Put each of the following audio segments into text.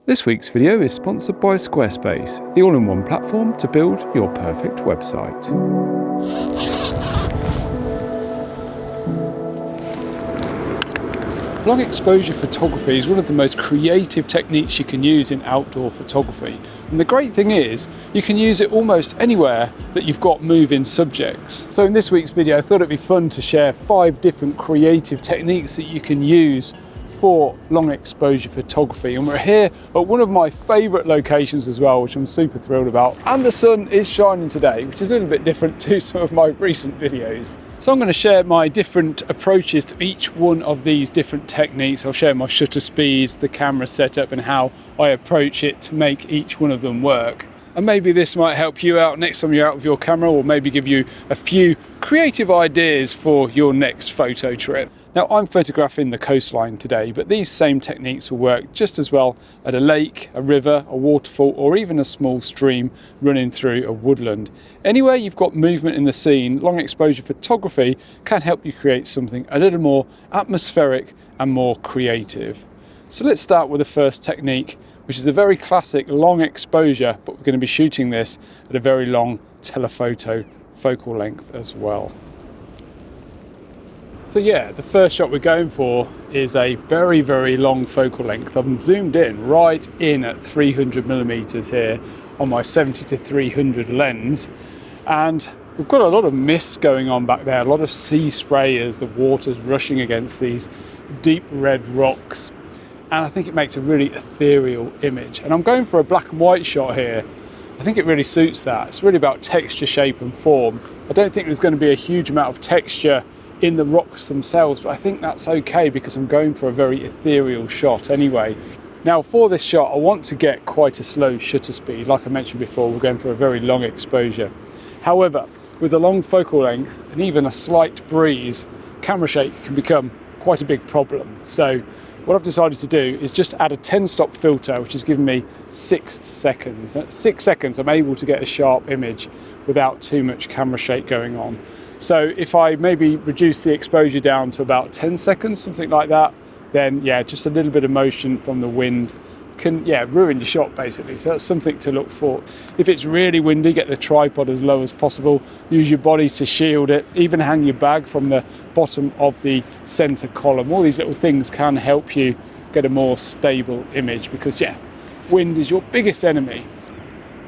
This week's video is sponsored by Squarespace, the all-in-one platform to build your perfect website. Long exposure photography is one of the most creative techniques you can use in outdoor photography. And the great thing is, you can use it almost anywhere that you've got moving subjects. So in this week's video, I thought it'd be fun to share 5 different creative techniques that you can use for long exposure photography. And we're here at one of my favorite locations as well, which I'm super thrilled about. And the sun is shining today, which is a little bit different to some of my recent videos. So I'm going to share my different approaches to each one of these different techniques. I'll share my shutter speeds, the camera setup, and how I approach it to make each one of them work. And maybe this might help you out next time you're out with your camera, or maybe give you a few creative ideas for your next photo trip. Now, I'm photographing the coastline today, but these same techniques will work just as well at a lake, a river, a waterfall, or even a small stream running through a woodland. Anywhere you've got movement in the scene, long exposure photography can help you create something a little more atmospheric and more creative. So let's start with the first technique, which is a very classic long exposure, but we're going to be shooting this at a very long telephoto focal length as well. So yeah, the first shot we're going for is a very, very long focal length. I'm zoomed in right in at 300mm here on my 70-300 lens. And we've got a lot of mist going on back there, a lot of sea spray as the water's rushing against these deep red rocks. And I think it makes a really ethereal image. And I'm going for a black and white shot here. I think it really suits that. It's really about texture, shape and form. I don't think there's going to be a huge amount of texture in the rocks themselves, but I think that's okay because I'm going for a very ethereal shot anyway. Now for this shot, I want to get quite a slow shutter speed. Like I mentioned before, we're going for a very long exposure. However, with a long focal length and even a slight breeze, camera shake can become quite a big problem. So what I've decided to do is just add a 10-stop filter, which has given me 6 seconds. At 6 seconds, I'm able to get a sharp image without too much camera shake going on. So if I maybe reduce the exposure down to about 10 seconds, something like that, then yeah, just a little bit of motion from the wind can ruin your shot basically. So that's something to look for. If it's really windy, get the tripod as low as possible, use your body to shield it, even hang your bag from the bottom of the center column. All these little things can help you get a more stable image because wind is your biggest enemy.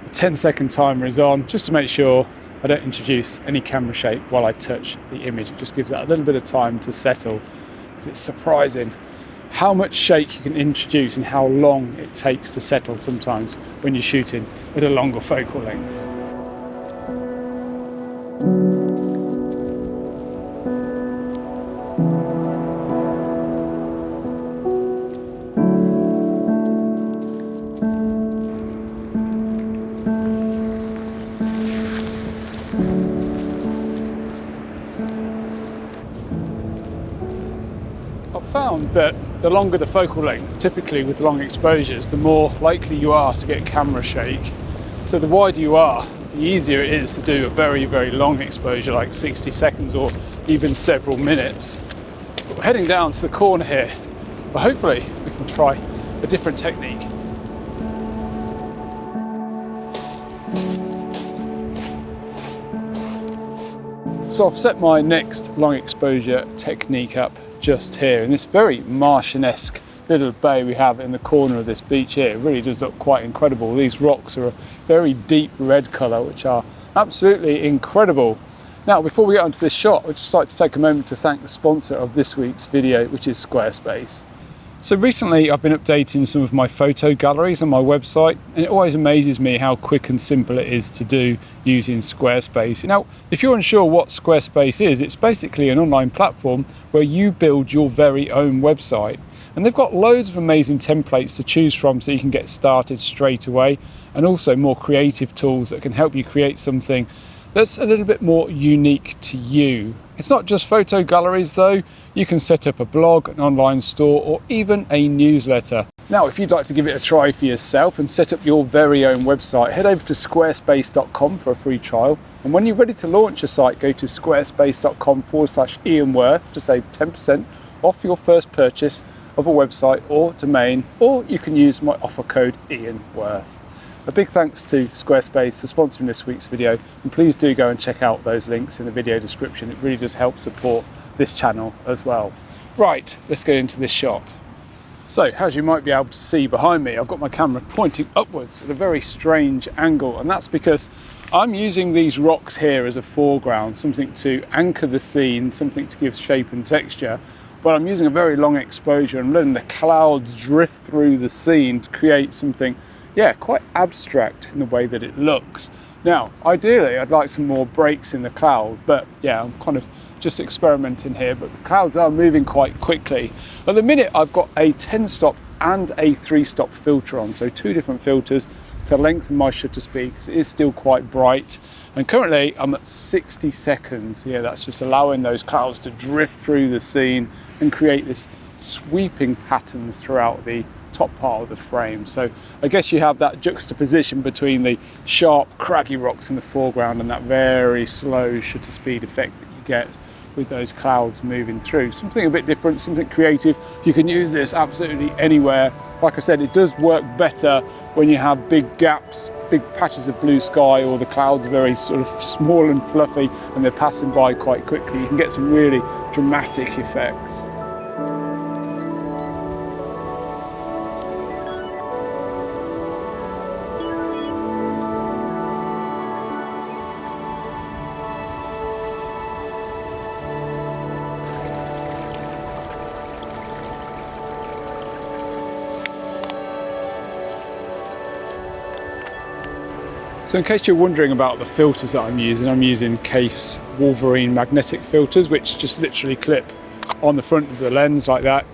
The 10-second timer is on just to make sure I don't introduce any camera shake while I touch the image. It just gives that a little bit of time to settle, because it's surprising how much shake you can introduce and how long it takes to settle sometimes when you're shooting at a longer focal length. Found that the longer the focal length, typically with long exposures, the more likely you are to get camera shake. So the wider you are, the easier it is to do a very, very long exposure, like 60 seconds or even several minutes. But we're heading down to the corner here, but hopefully we can try a different technique. So I've set my next long exposure technique up just here in this very Martian-esque little bay we have in the corner of this beach here. It really does look quite incredible. These rocks are a very deep red colour, which are absolutely incredible. Now, before we get onto this shot, I'd just like to take a moment to thank the sponsor of this week's video, which is Squarespace. So recently I've been updating some of my photo galleries on my website, and it always amazes me how quick and simple it is to do using Squarespace. Now, if you're unsure what Squarespace is, it's basically an online platform where you build your very own website. And they've got loads of amazing templates to choose from so you can get started straight away, and also more creative tools that can help you create something that's a little bit more unique to you. It's not just photo galleries though. You can set up a blog, an online store, or even a newsletter. Now, if you'd like to give it a try for yourself and set up your very own website, head over to squarespace.com for a free trial. And when you're ready to launch your site, go to squarespace.com/IANWORTH to save 10% off your first purchase of a website or domain, or you can use my offer code IANWORTH. A big thanks to Squarespace for sponsoring this week's video, and please do go and check out those links in the video description. It really does help support this channel as well. Right, let's get into this shot. So, as you might be able to see behind me, I've got my camera pointing upwards at a very strange angle, and that's because I'm using these rocks here as a foreground, something to anchor the scene, something to give shape and texture, but I'm using a very long exposure and letting the clouds drift through the scene to create something, yeah, quite abstract in the way that it looks. Now, ideally, I'd like some more breaks in the cloud, but yeah, I'm kind of just experimenting here, but the clouds are moving quite quickly. At the minute, I've got a 10-stop and a 3-stop filter on, so 2 different filters to lengthen my shutter speed because it is still quite bright. And currently, I'm at 60 seconds. Yeah, that's just allowing those clouds to drift through the scene and create this sweeping patterns throughout the top part of the frame. So I guess you have that juxtaposition between the sharp, craggy rocks in the foreground and that very slow shutter speed effect that you get with those clouds moving through. Something a bit different, something creative. You can use this absolutely anywhere. Like I said, it does work better when you have big gaps, big patches of blue sky, or the clouds are very sort of small and fluffy and they're passing by quite quickly. You can get some really dramatic effects. So in case you're wondering about the filters that I'm using Case Wolverine magnetic filters, which just literally clip on the front of the lens like that.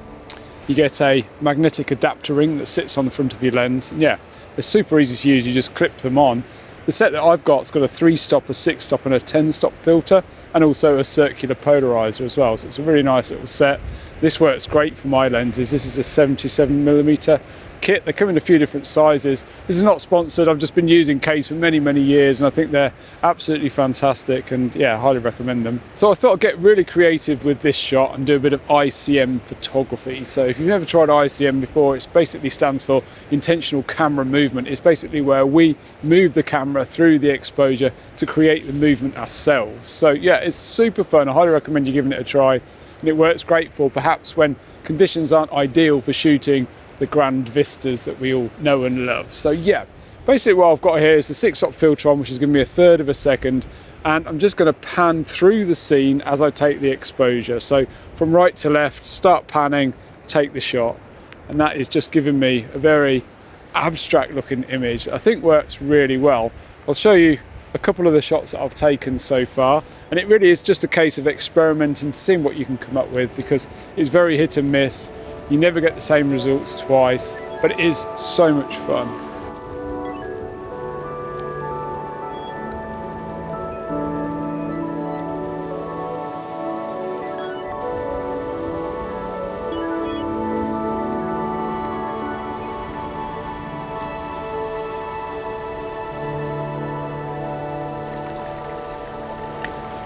You get a magnetic adapter ring that sits on the front of your lens. And yeah, they're super easy to use, you just clip them on. The set that I've got's got a 3-stop, a 6-stop and a 10-stop filter, and also a circular polarizer as well. So it's a really nice little set. This works great for my lenses. This is a 77mm kit. They come in a few different sizes. This is not sponsored. I've just been using Case for many years, and I think they're absolutely fantastic, and yeah, highly recommend them. So I thought I'd get really creative with this shot and do a bit of ICM photography. So if you've never tried ICM before, it basically stands for intentional camera movement. It's basically where we move the camera through the exposure to create the movement ourselves. So yeah, it's super fun. I highly recommend you giving it a try. And it works great for perhaps when conditions aren't ideal for shooting the grand vistas that we all know and love. So yeah, basically what I've got here is the 6-stop filter on, which is going to be a 1/3 of a second, and I'm just going to pan through the scene as I take the exposure. So from right to left, start panning, take the shot, and that is just giving me a very abstract looking image. I think works really well. I'll show you a couple of the shots that I've taken so far, and it really is just a case of experimenting, seeing what you can come up with, because it's very hit and miss. You never get the same results twice, but it is so much fun.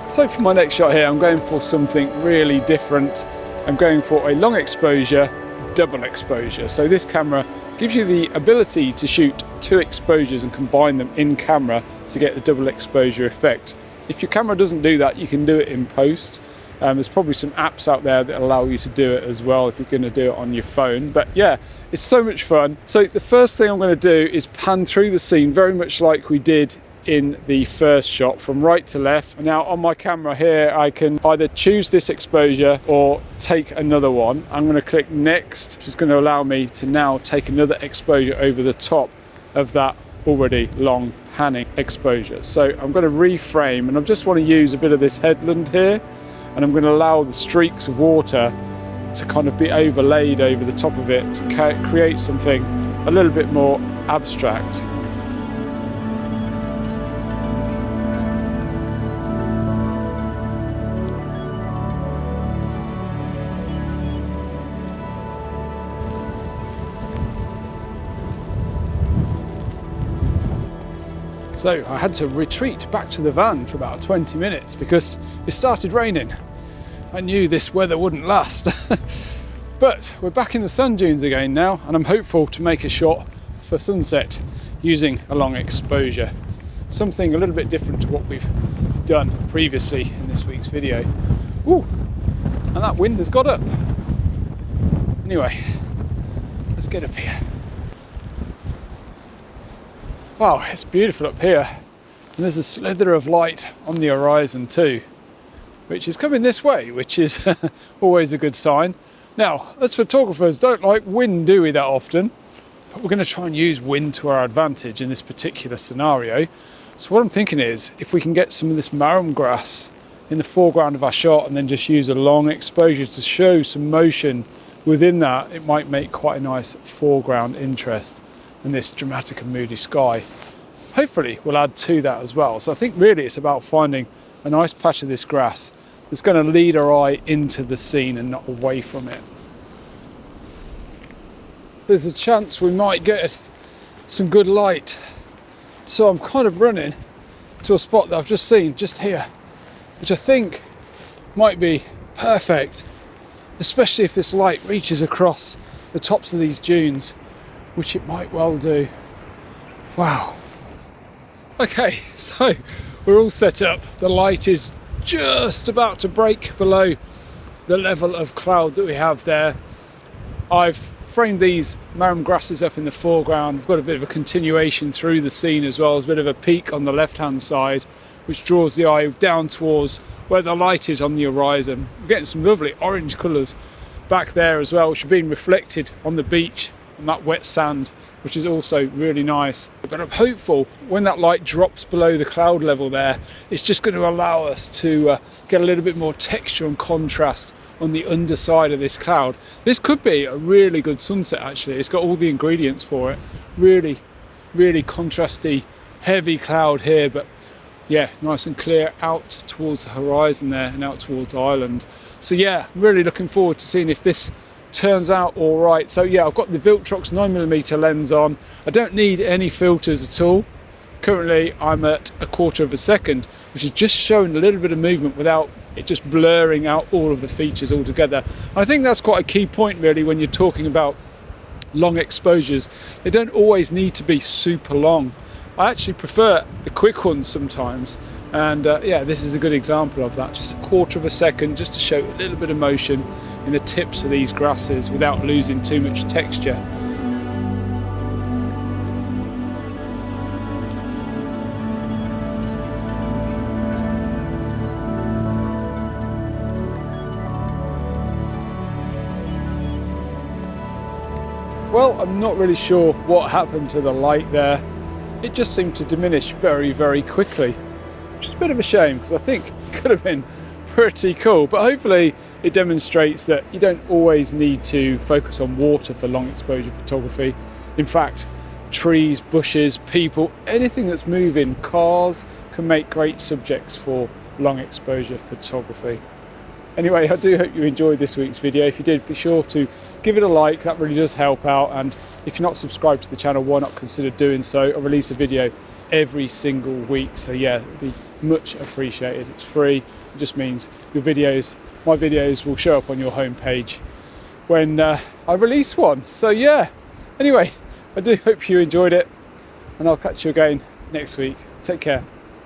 So for my next shot here, I'm going for something really different. I'm going for a long exposure, double exposure. So this camera gives you the ability to shoot 2 exposures and combine them in camera to get the double exposure effect. If your camera doesn't do that, you can do it in post. There's probably some apps out there that allow you to do it as well if you're going to do it on your phone. But yeah, it's so much fun. So the first thing I'm going to do is pan through the scene very much like we did in the first shot, from right to left. Now on my camera here, I can either choose this exposure or take another one. I'm going to click next, which is going to allow me to now take another exposure over the top of that already long panning exposure. So I'm going to reframe, and I just want to use a bit of this headland here, and I'm going to allow the streaks of water to kind of be overlaid over the top of it to create something a little bit more abstract. So I had to retreat back to the van for about 20 minutes because it started raining. I knew this weather wouldn't last. But we're back in the sand dunes again now, and I'm hopeful to make a shot for sunset using a long exposure. Something a little bit different to what we've done previously in this week's video. Woo! And that wind has got up. Anyway, let's get up here. Wow, it's beautiful up here. And there's a slither of light on the horizon too, which is coming this way, which is always a good sign. Now, us photographers don't like wind, do we, that often? But we're going to try and use wind to our advantage in this particular scenario. So what I'm thinking is, if we can get some of this marram grass in the foreground of our shot and then just use a long exposure to show some motion within that, it might make quite a nice foreground interest in this dramatic and moody sky. Hopefully we'll add to that as well. So I think really it's about finding a nice patch of this grass that's going to lead our eye into the scene and not away from it. There's a chance we might get some good light. So I'm kind of running to a spot that I've just seen just here, which I think might be perfect, especially if this light reaches across the tops of these dunes, which it might well do. Wow. Okay, so we're all set up. The light is just about to break below the level of cloud that we have there. I've framed these marram grasses up in the foreground. We've got a bit of a continuation through the scene as well. There's a bit of a peak on the left hand side, which draws the eye down towards where the light is on the horizon. We're getting some lovely orange colours back there as well, which are being reflected on the beach and that wet sand, which is also really nice. But I'm hopeful when that light drops below the cloud level there, it's just going to allow us to get a little bit more texture and contrast on the underside of this cloud. This could be a really good sunset actually. It's got all the ingredients for it. Really, really contrasty, heavy cloud here, but yeah, nice and clear out towards the horizon there and out towards Ireland. So yeah, I'm really looking forward to seeing if this turns out all right. So yeah, I've got the Viltrox 9mm lens on. I don't need any filters at all. Currently I'm at 1/4 of a second, which is just showing a little bit of movement without it just blurring out all of the features altogether. I think that's quite a key point really when you're talking about long exposures. They don't always need to be super long. I actually prefer the quick ones sometimes, and yeah, this is a good example of that. Just 1/4 of a second just to show a little bit of motion in the tips of these grasses without losing too much texture. Well, I'm not really sure what happened to the light there. It just seemed to diminish very, very quickly, which is a bit of a shame because I think it could have been pretty cool. But hopefully it demonstrates that you don't always need to focus on water for long exposure photography. In fact, trees, bushes, people, anything that's moving, cars, can make great subjects for long exposure photography. Anyway, I do hope you enjoyed this week's video. If you did, be sure to give it a like. That really does help out. And if you're not subscribed to the channel, why not consider doing so? I release a video every single week. So yeah, it'd be much appreciated. It's free. It just means your videos, my videos will show up on your homepage when I release one. So yeah, anyway, I do hope you enjoyed it, and I'll catch you again next week. Take care.